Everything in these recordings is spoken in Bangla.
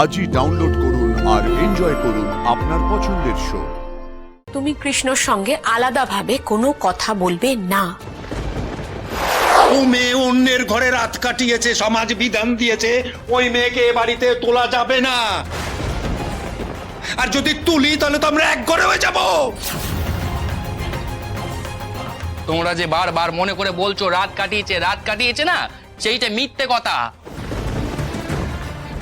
আজই ডাউনলোড করুন আর এনজয় করুন আপনার পছন্দের শো। তুমি কৃষ্ণর সঙ্গে আলাদাভাবে কোনো কথা বলবে না। ও মেয়ে অন্যের ঘরে রাত কাটিয়েছে, সমাজ বিধান দিয়েছে ওই মেয়েকে এ বাড়িতে তোলা যাবে না। আর যদি তুলি তাহলে তো আমরা এক ঘরে হয়ে যাব। তোমরা যে বারবার মনে করে বলছো রাত কাটিয়েছে না, সেইটা মিথ্যে কথা।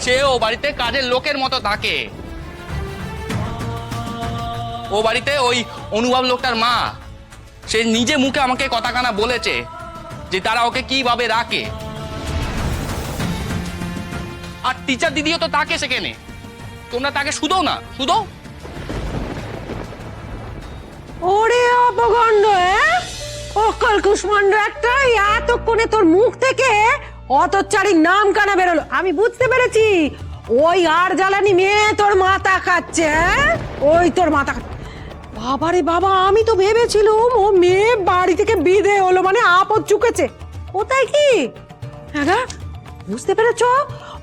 সে ও বাড়িতে কাজের লোকের মতো থাকে। ও বাড়িতে ওই অনুভব লোকটার মা, সে নিজে মুখে আমাকে কথা কানা বলেছে যে তারা ওকে কিভাবে রাখে। আর টিচার দিদিও তো তাকে সেখানে, তোমরা তাকে শুধো না শুধো। ওরে অপগণ্ড, অকল কুষ্মান্ড একটা, এতক্ষণে তোর মুখ থেকে অতচারীর নাম কানা বেরোলো। আমি বুঝতে পেরেছি, ওই আর জ্বালানি মেয়ে তোর মাথা খাচ্ছে। ওই তোর মাথা খাচ্ছে। বাবারে বাবা, আমি তো ভেবেছিলুম ও মেয়ে বাড়ি থেকে বিদে হলো মানে আপদ চুকেছে। কোথায় কি? হ্যাঁ, বুঝতে পেরেছ?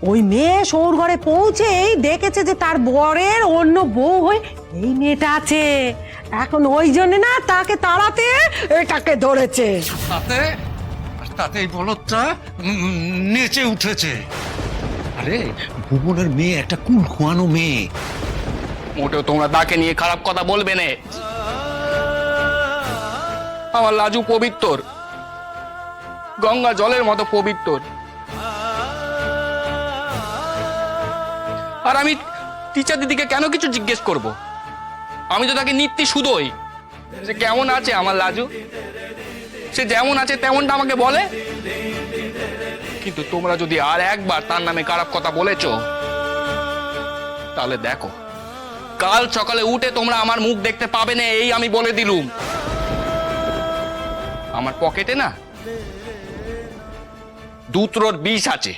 ওই মেয়ে সৌর ঘরে পৌঁছেই দেখেছে যে তার বরের অন্য বউ হয়ে এই মেয়েটা আছে। এখন ওই জন্য না তাকে তাড়াতে এটাকে ধরেছে। তাতে এই বলদটা নেচে উঠেছে। আরে ভুবনের মেয়ে একটা কুল খোয়ানো মেয়ে। মোটেও তোমরা তাকে নিয়ে খারাপ কথা বলবে না। আমার লাজু পবিত্র, গঙ্গা জলের মতো পবিত্র। আর আমি টিচার দিদিকে কেন কিছু জিজ্ঞেস করব? আমি তো তাকে নিত্যি শুধোই। সে কেমন আছে আমার লাজু, সে যেমন আছে তেমনটা আমাকে বলে। কিন্তু তোমরা যদি আর একবার তার নামে খারাপ কথা বলেছো, তাহলে দেখো কাল সকালে উঠে তোমরা আমার মুখ দেখতে পাবে না, এই আমি বলে দিলুম। আমার পকেটে না দুত্রর বিষ আছে।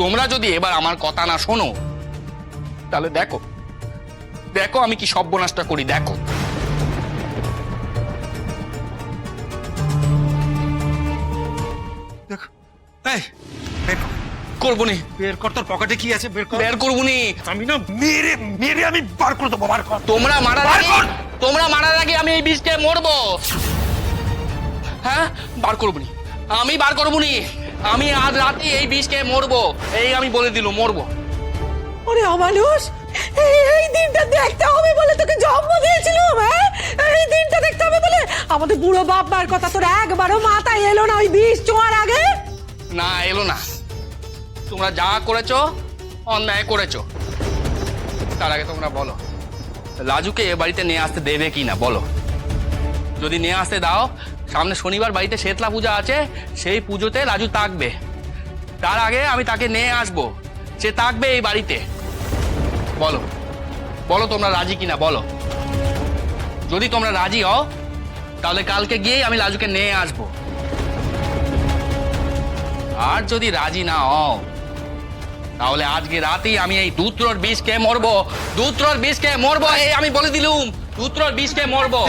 তোমরা যদি এবার আমার কথা না শোনো, তাহলে দেখো দেখো আমি কি সর্বনাশটা করি। দেখো করবনি। বের কর, তোর পকেটে কি আছে বের কর। বের করবনি। আমি না মেরে মেরে আমি বার করে দেবো। বার কর। তোমরা মারার আগে আমি এই বিষকে মরবো। হ্যাঁ, বার করবনি, আমি বার করবনি। আমি আজ রাতে এই বিষকে মরবো, এই আমি বলে দিল মরবো। ওরে অমানুষ, এই দিনটা দেখতে হবে বলে তোকে জন্ম দিয়েছিলাম। এই দিনটা দেখতে হবে বলে আমাদের বুড়ো বাপ মার কথা তোর একবারও মাথায় এলো না ওই বিষ ছোঁয়ার আগে? না, এলো না। তোমরা যা করেছো অন্যায় করেছো। তার আগে তোমরা বলো লাজুকে এ বাড়িতে নিয়ে আসতে দেবে কি না বলো। যদি নিয়ে আসতে দাও, সামনে শনিবার বাড়িতে শেতলা পূজা আছে, সেই পুজোতে রাজু থাকবে। তার আগে আমি তাকে নিয়ে আসবো, সে থাকবে এই বাড়িতে। বলো বলো তোমরা রাজি কিনা বলো। যদি তোমরা রাজি হও, তাহলে কালকে গিয়েই আমি লাজুকে নিয়ে আসবো। আর যদি রাজি না হও, তাহলে আজকে রাতেই আমি এই দুত্রর বিষকে মরবো। দুত্রর বিষকে মরবো, এই আমি বলে দিলুম। দুত্রর বিষকে মরবো।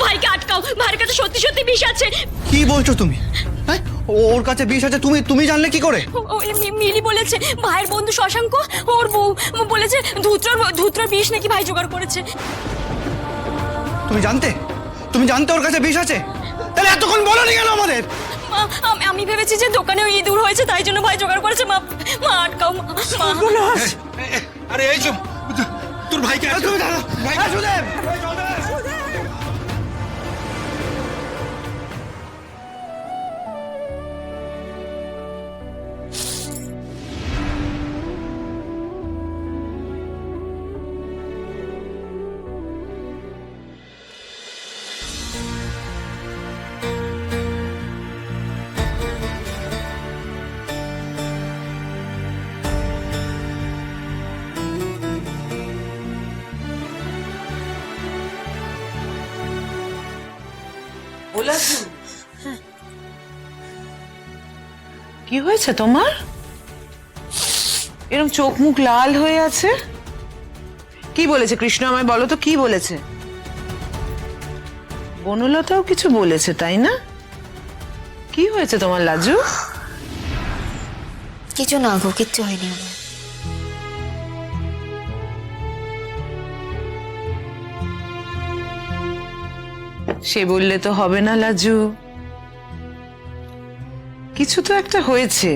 ভাইকে আটকাও, ভাইয়ের কাছে সত্যি সত্যি বিষ আছে। কি বলছো তুমি? হ্যাঁ, ওর কাছে বিষ আছে তুমি জানলে কি করে? মিলি বলেছে, ভাইয়ের বন্ধু শশাঙ্ক ওর বউ বলেছে ধুত্রর বিষ নাকি ভাই জোগাড় করেছে। তুমি জানতে ওর কাছে বিষ আছে? তাহলে এতক্ষণ বলোনি কেন আমাদের? আমি ভেবেছি যে দোকানে ইঁদুর হয়েছে, তাই জন্য ভাই জোগাড় করেছে। মা আটকাও। আরে এই চুপ, তোর ভাইকে তুমি দাঁড়াও। সুদেব! কি হয়েছে তোমার? এরকম চোখ মুখ লাল হয়ে আছে? কি বলেছে কৃষ্ণ, আমায় বলো তো কি বলেছে? বনলতাও কিছু বলেছে তাই না? কি হয়েছে তোমার লাজু? কিছু না গো, কিচ্ছু হয়নি আমার। সে বললে তো হবে না লাজু, কিছু তো একটা হয়েছে।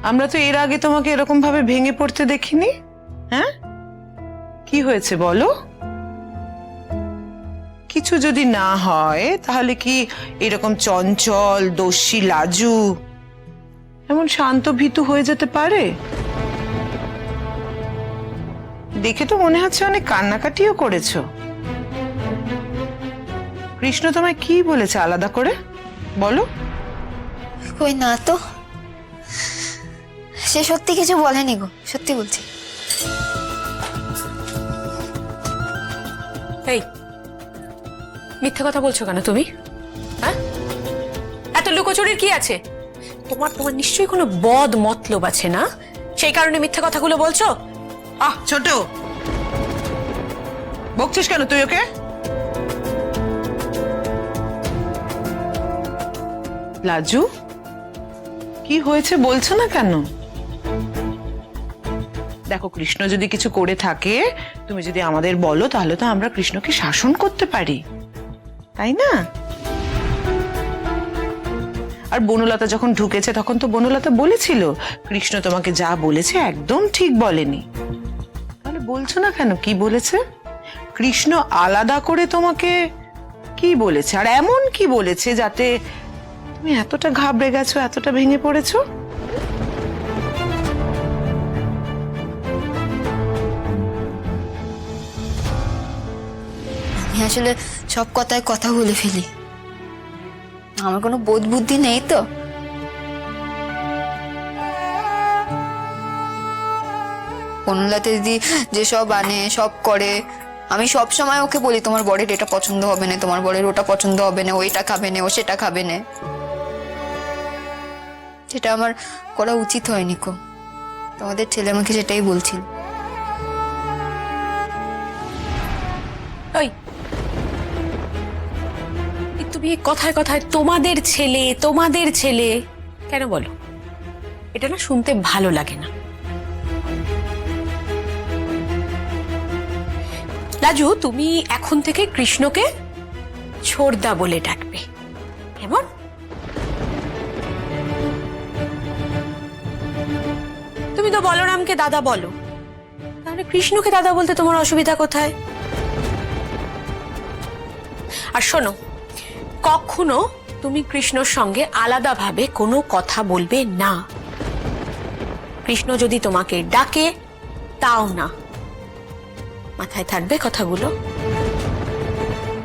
আমরা তো এর আগে তোমাকে এরকম ভাবে ভেঙে পড়তে দেখিনি। হ্যাঁ, কি হয়েছে বলো? কিছু যদি না হয় তাহলে কি এরকম চঞ্চল দোষী লাজু এমন শান্ত ভীতু হয়ে যেতে পারে? দেখে তো মনে হচ্ছে অনেক কান্নাকাটিও করেছো। কৃষ্ণ তোমায় কি বলেছে আলাদা করে বলো? কই না তো, সে সত্যি কিছু বলেনি গো, সত্যি বলছি। এই মিথ্যে কথা বলছো কেন তুমি? হ্যাঁ, এত লুকোচুরির কি আছে? তোমার তোমার নিশ্চয়ই কোনো বদ মতলব আছে না, সেই কারণে মিথ্যে কথাগুলো বলছো। ছোট, বকছিস কেন তুই ওকে? লাজু, কি হয়েছে বলছো না কেন? দেখো, কৃষ্ণ যদি কিছু করে থাকে, তুমি যদি আমাদের বলো, তাহলে তো আমরা কৃষ্ণকে শাসন করতে পারি, তাই না? আর বনলতা যখন ঢুকেছে তখন তো বনলতা বলেছিল কৃষ্ণ তোমাকে যা বলেছে একদম ঠিক বলেনি। তাহলে বলছো না কেন কি বলেছে? কৃষ্ণ আলাদা করে তোমাকে কি বলেছে, আর এমন কি বলেছে যাতে তুমি এতটা ঘাবড়ে গেছো, এতটা ভেঙে পড়েছো? আমি আসলে সব কথায় কথা বলে ফেলি, আমার কোনো বোধ বুদ্ধি নেই তো। বনলতা দিদি যেসব আনে সব করে, আমি সব সময় ওকে বলি তোমার বরের এটা পছন্দ হবে না, তোমার বরের ওটা পছন্দ হবে না, ও এটা খাবে না, ও সেটা খাবে না। সেটা আমার করা উচিত হয়নি কো, তোমাদের ছেলে আমাকে সেটাই বলছিল। ওই তুমি কথায় কথায় তোমাদের ছেলে কেন বলো? এটা না শুনতে ভালো লাগে না। লাজু, তুমি এখন থেকে কৃষ্ণকে ছোড়দা বলে ডাকবে, কেমন? তুমি তো বলরামকে দাদা বলো, তাহলে কৃষ্ণকে দাদা বলতে তোমার অসুবিধা কোথায়? আর শোনো, কখনো তুমি কৃষ্ণর সঙ্গে আলাদাভাবে কোনো কথা বলবে না। কৃষ্ণ যদি তোমাকে ডাকে তাও না, মাথায় থাকবে কথাগুলো।